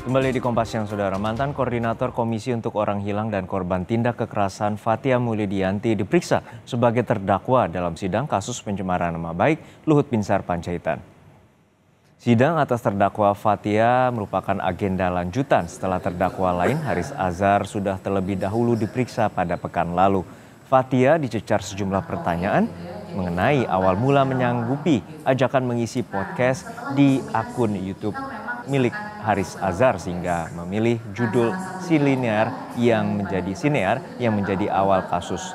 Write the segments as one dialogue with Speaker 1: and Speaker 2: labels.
Speaker 1: Kembali di Kompas Siang, Saudara. Mantan Koordinator Komisi untuk Orang Hilang dan Korban Tindak Kekerasan Fathia Mulyadianti diperiksa sebagai terdakwa dalam sidang kasus pencemaran nama baik Luhut Binsar Panjaitan. Sidang atas terdakwa Fathia merupakan agenda lanjutan setelah terdakwa lain Haris Azhar sudah terlebih dahulu diperiksa pada pekan lalu. Fathia dicecar sejumlah pertanyaan mengenai awal mula menyanggupi ajakan mengisi podcast di akun YouTube milik Haris Azhar sehingga memilih judul Sinear yang menjadi awal kasus.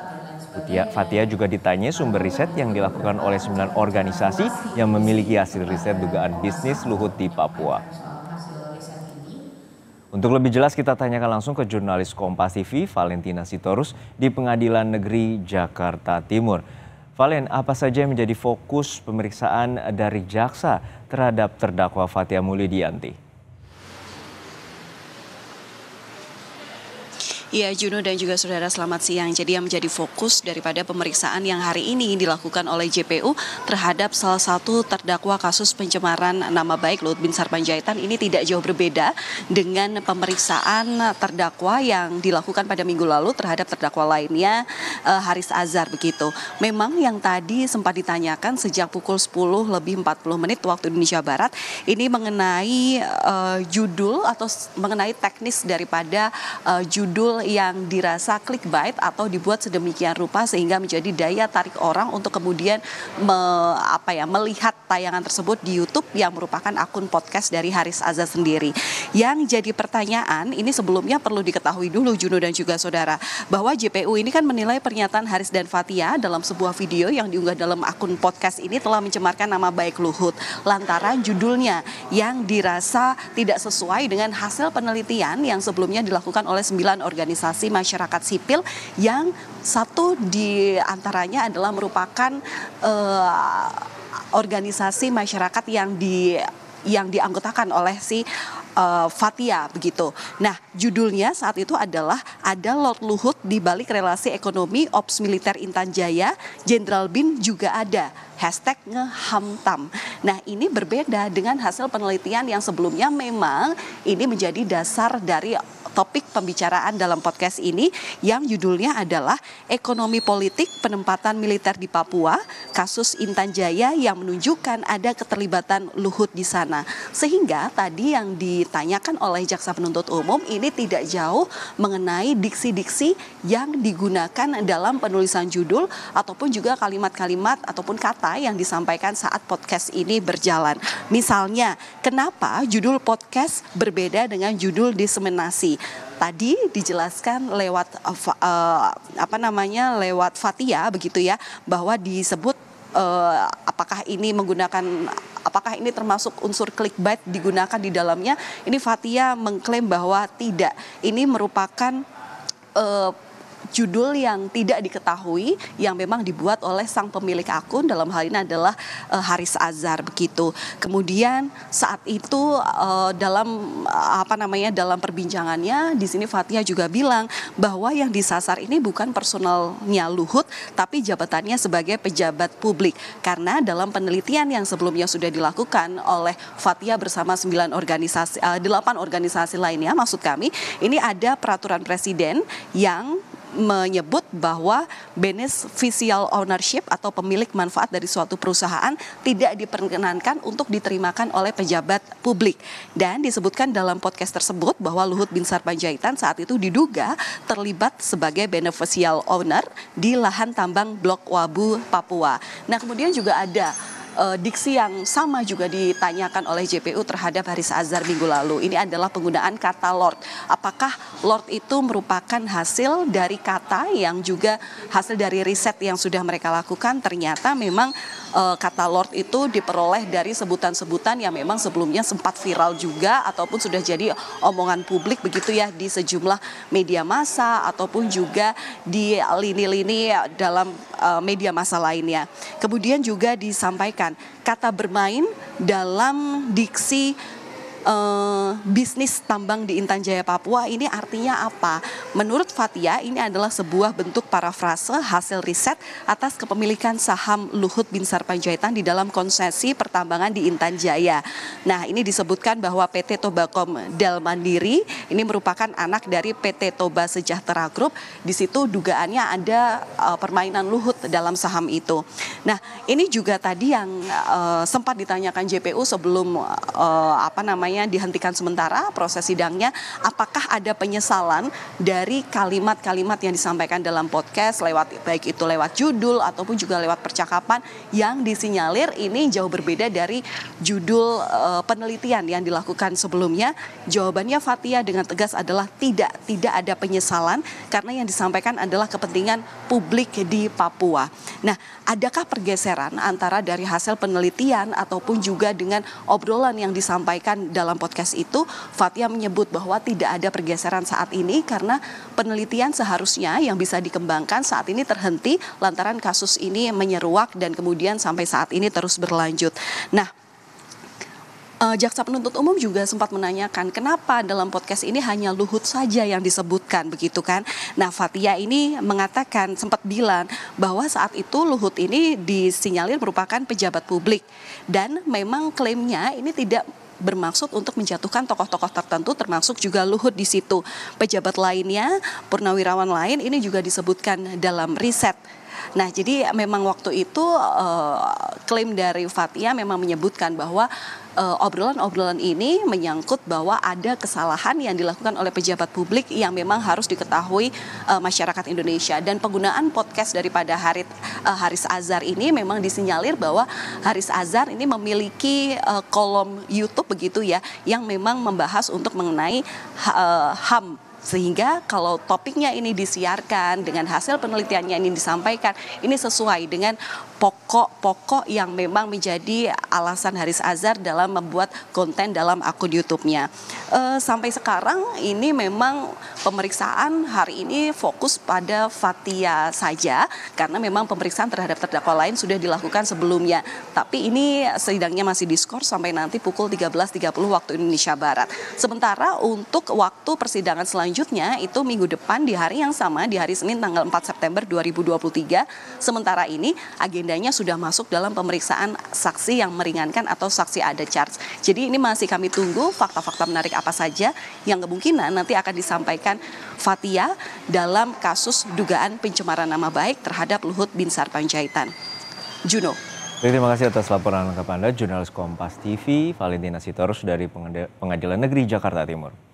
Speaker 1: Fathia juga ditanya sumber riset yang dilakukan oleh 9 organisasi yang memiliki hasil riset dugaan bisnis Luhut di Papua. Untuk lebih jelas kita tanyakan langsung ke jurnalis Kompas TV Valentina Sitorus di Pengadilan Negeri Jakarta Timur. Valen, apa saja yang menjadi fokus pemeriksaan dari jaksa terhadap terdakwa Fathia Mulyadianti?
Speaker 2: Ya, Juno dan juga saudara, selamat siang. Jadi yang menjadi fokus daripada pemeriksaan yang hari ini dilakukan oleh JPU terhadap salah satu terdakwa kasus pencemaran nama baik Luhut Binsar Panjaitan ini tidak jauh berbeda dengan pemeriksaan terdakwa yang dilakukan pada minggu lalu terhadap terdakwa lainnya Haris Azhar begitu. Memang yang tadi sempat ditanyakan sejak pukul 10 lebih 40 menit waktu Indonesia Barat ini mengenai judul atau mengenai teknis daripada judul yang dirasa clickbait atau dibuat sedemikian rupa sehingga menjadi daya tarik orang untuk kemudian melihat tayangan tersebut di YouTube yang merupakan akun podcast dari Haris Azhar sendiri. Yang jadi pertanyaan ini sebelumnya perlu diketahui dulu Juno dan juga saudara bahwa JPU ini kan menilai pernyataan Haris dan Fathia dalam sebuah video yang diunggah dalam akun podcast ini telah mencemarkan nama baik Luhut lantaran judulnya yang dirasa tidak sesuai dengan hasil penelitian yang sebelumnya dilakukan oleh 9 organisasi masyarakat sipil yang satu di antaranya adalah merupakan organisasi masyarakat yang dianggotakan oleh si Fathia begitu. Nah, judulnya saat itu adalah ada Lord Luhut di balik relasi ekonomi Ops Militer Intan Jaya, Jenderal Bin juga ada. #ngehamtam. Nah, ini berbeda dengan hasil penelitian yang sebelumnya memang ini menjadi dasar dari topik pembicaraan dalam podcast ini yang judulnya adalah Ekonomi Politik Penempatan Militer di Papua, kasus Intan Jaya yang menunjukkan ada keterlibatan Luhut di sana. Sehingga tadi yang ditanyakan oleh jaksa penuntut umum ini tidak jauh mengenai diksi-diksi yang digunakan dalam penulisan judul ataupun juga kalimat-kalimat ataupun kata yang disampaikan saat podcast ini berjalan. Misalnya, kenapa judul podcast berbeda dengan judul diseminasi? Tadi dijelaskan lewat lewat Fathia begitu ya, bahwa disebut apakah ini termasuk unsur clickbait digunakan di dalamnya. Ini Fathia mengklaim bahwa tidak, ini merupakan judul yang tidak diketahui yang memang dibuat oleh sang pemilik akun, dalam hal ini adalah Haris Azhar begitu. Kemudian saat itu dalam perbincangannya di sini Fathia juga bilang bahwa yang disasar ini bukan personalnya Luhut tapi jabatannya sebagai pejabat publik, karena dalam penelitian yang sebelumnya sudah dilakukan oleh Fathia bersama 8 organisasi lainnya, maksud kami ini ada peraturan presiden yang menyebut bahwa beneficial ownership atau pemilik manfaat dari suatu perusahaan tidak diperkenankan untuk diterimakan oleh pejabat publik. Dan disebutkan dalam podcast tersebut bahwa Luhut Binsar Panjaitan saat itu diduga terlibat sebagai beneficial owner di lahan tambang Blok Wabu, Papua. Nah, kemudian juga ada diksi yang sama juga ditanyakan oleh JPU terhadap Haris Azhar minggu lalu. Ini adalah penggunaan kata Lord. Apakah Lord itu merupakan hasil dari kata yang juga hasil dari riset yang sudah mereka lakukan? Ternyata memang kata Lord itu diperoleh dari sebutan-sebutan yang memang sebelumnya sempat viral juga ataupun sudah jadi omongan publik begitu ya di sejumlah media massa ataupun juga di lini-lini dalam media massa lainnya. Kemudian juga disampaikan kata bermain dalam diksi bisnis tambang di Intan Jaya Papua ini artinya apa? Menurut Fathia ini adalah sebuah bentuk parafrase hasil riset atas kepemilikan saham Luhut Binsar Panjaitan di dalam konsesi pertambangan di Intan Jaya. Nah, ini disebutkan bahwa PT Tobakom Del Mandiri ini merupakan anak dari PT Toba Sejahtera Group. Di situ dugaannya ada permainan Luhut dalam saham itu. Nah, ini juga tadi yang sempat ditanyakan JPU sebelum dihentikan sementara proses sidangnya, apakah ada penyesalan dari kalimat-kalimat yang disampaikan dalam podcast baik itu lewat judul ataupun juga lewat percakapan yang disinyalir ini jauh berbeda dari judul penelitian yang dilakukan sebelumnya. Jawabannya Fathia dengan tegas adalah tidak ada penyesalan karena yang disampaikan adalah kepentingan publik di Papua. Nah, adakah pergeseran antara dari hasil penelitian ataupun juga dengan obrolan yang disampaikan dalam podcast itu? Fathia menyebut bahwa tidak ada pergeseran saat ini karena penelitian seharusnya yang bisa dikembangkan saat ini terhenti lantaran kasus ini menyeruak dan kemudian sampai saat ini terus berlanjut. Nah, Jaksa penuntut umum juga sempat menanyakan kenapa dalam podcast ini hanya Luhut saja yang disebutkan begitu kan. Nah, Fathia ini mengatakan sempat bilang bahwa saat itu Luhut ini disinyalir merupakan pejabat publik dan memang klaimnya ini tidak bermaksud untuk menjatuhkan tokoh-tokoh tertentu termasuk juga Luhut di situ. Pejabat lainnya, purnawirawan lain ini juga disebutkan dalam riset. Nah, jadi memang waktu itu klaim dari Fathia memang menyebutkan bahwa obrolan-obrolan ini menyangkut bahwa ada kesalahan yang dilakukan oleh pejabat publik yang memang harus diketahui masyarakat Indonesia. Dan penggunaan podcast daripada Haris Azhar ini memang disinyalir bahwa Haris Azhar ini memiliki kolom YouTube begitu ya, yang memang membahas untuk mengenai HAM. Sehingga kalau topiknya ini disiarkan dengan hasil penelitiannya ini disampaikan, ini sesuai dengan pokok-pokok yang memang menjadi alasan Haris Azhar dalam membuat konten dalam akun YouTube-nya. Sampai sekarang ini memang pemeriksaan hari ini fokus pada Fathia saja karena memang pemeriksaan terhadap terdakwa lain sudah dilakukan sebelumnya. Tapi ini sidangnya masih diskors sampai nanti pukul 13.30 waktu Indonesia Barat. Sementara untuk waktu persidangan selanjutnya itu minggu depan di hari yang sama, di hari Senin tanggal 4 September 2023. Sementara ini agendanya sudah masuk dalam pemeriksaan saksi yang meringankan atau saksi ada charge. Jadi ini masih kami tunggu fakta-fakta menarik apa saja yang kemungkinan nanti akan disampaikan Fathia dalam kasus dugaan pencemaran nama baik terhadap Luhut Binsar Panjaitan. Juno.
Speaker 1: Terima kasih atas laporan lengkap Anda, jurnalis Kompas TV, Valentina Sitorus dari Pengadilan Negeri Jakarta Timur.